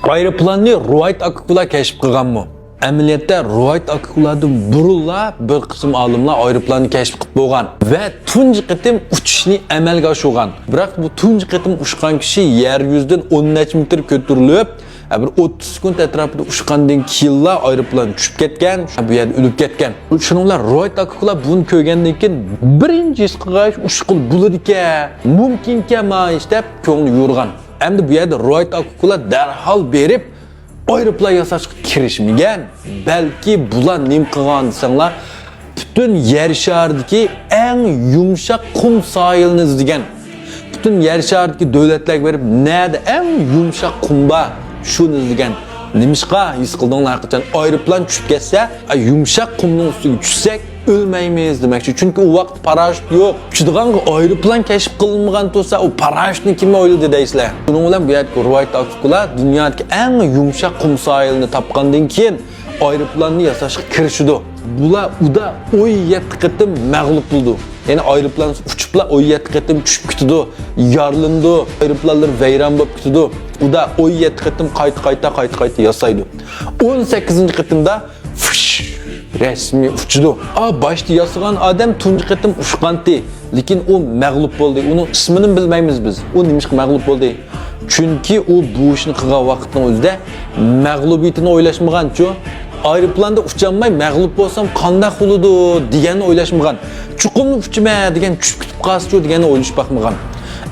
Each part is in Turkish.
Aeroplanni Wright Akula keşif qilganmi? Amaliyotda Wright Akuladan burunla bir qism olimlar aeroplanni keşif qilib bo'lgan va tunji qitim uchishni amalga oshirgan. Biroq bu tunji qitim ushgan kishi yer yuzidan 10 necha metr ko'tarilib, bir 30 sekund atrofida ushgandan keyinla aeroplan tushib ketgan, bu yerda o'lib ketgan. Shuninglar Wright Akula buni ko'rgandan keyin birinchi his qilgach ushqil bo'ladi-ekan, mumkin-ekan mana deb ko'ngli yo'rgan. Endi bu yerda Wright Akula darhol berib aeroplan yasashga kirishmagan, balki bular nim qilgan desanglar, butun yer sharidagi eng yumshoq qum sohilini izlagan. Butun yer sharidagi davlatlarga berib, nada eng yumshoq qum bor, shuni izlagan. Nimishqa his qildinglar qachon aeroplan tushib ketsa, yumshoq qumning ustiga tushsak ölmeymiz demekçi. Çünkü o vaqt paraşüt yo'q. Tushadigan aeroplan keşif qilinmagan bo'lsa, o paraşütni kim o'yladi deysizlar. Buning bilan bu yerda Wright Akula dunyodagi eng yumshoq qum sohilini topgandan keyin aeroplanni yasashga kirishdi. Bular uda 17 qitim mag'lub bo'ldi. Yani aeroplan uçupla 17 qitim tushib ketdi, yarlindi, aeroplanlar vayron bo'lib ketdi. Uda 17 qitim qayta yasaydi. 18 qitimda resmi uçdu. Başta yasagan adam tunji qitim ushqanti, lekin o mag'lub bo'ldi. Uning ismini bilmaymiz biz. O nimishqa mag'lub bo'ldi? Chunki u bu ishni qilgan vaqtning o'zida mag'lubiyatini o'ylashmagan-ku. Aeroplanda ucholmay mag'lub bo'lsam qanday bo'ladi deganni o'ylashmagan. Chuqumni uchma degan tushib ketib qolsa-ku deganni o'ylash baxmagan.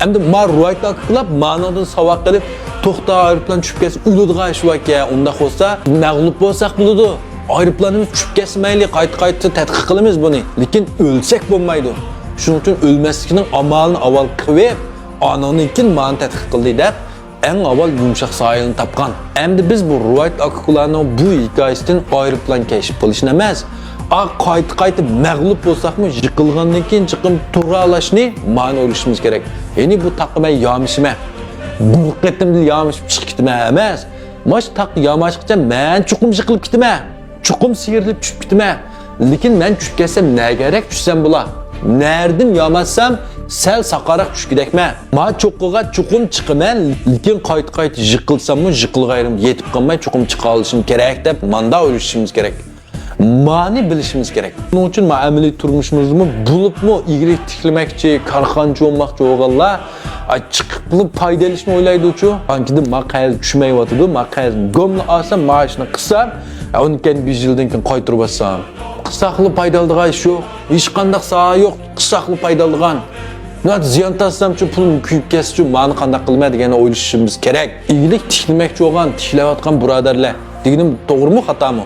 Endi Wright Akula ma'nodan savoq qilib, to'xta aeroplan tushib ketsa o'ladigan ish ekan. Unda bo'lsa mag'lub bo'lsak bo'ladi. Aeroplanımız tushib ketmayli, qayta tadqiq qilamiz buni. Lekin o'lsak bo'lmaydi. Shuning uchun o'lmaslikning amalini avval qilib, anonikin ma'ni tadqiq qildi deb, eng avval yumshoq sohilni topgan. Endi biz bu Wright Akulaning bu hikoyasidan aeroplan keşif qilishni emas, qayta mag'lub bo'lsakmi, yiqilgandan keyin chiqib turalashni ma'ni o'ylashimiz kerak. Ya'ni bu taqmay yomishma. Bu qitimli yomishib chiqib ketma emas. Mash taq yomashqcha men chuqum yiqilib ketma. Chuqum sıyırılıp tushib ketma. Lekin men tushib ketsam ne gerek tushsam bo'la. Nereden yamatsam sel saqaroq tushib ketaymi. Ma cho'qqiga chuqum chiqaman, lekin qayta yiqilsammi, yiqilg'ayrim yetib qolmay chuqum chiqa olishim kerak deb manda o'ylashimiz kerak. Ma'ni bilishimiz kerak. Buning uchun amaliy turmushimizni bulibmi igrik tikilmoqchi, korxonchi bo'lmoqchi o'g'illar chiqib foydalashni o'ylaydi-ku. Bankida maqayz tushmayotdi, maqayz gomni olsam, maoshni qilsam, onun keyin 1 yildan keyin qaytirib olsam, qisaqli foydaldigan ish yo'q, hech qanday soha yo'q, qisaqli foydaldigan. Nat ziyon tassamchi pulim kuyib ketsa-chu, ma'ni qanday qilmay deganni o'ylashimiz kerak. Igrik tikilmoqchi bo'lgan, tiklayotgan birodarlar, deganim to'g'rimi, xatomi?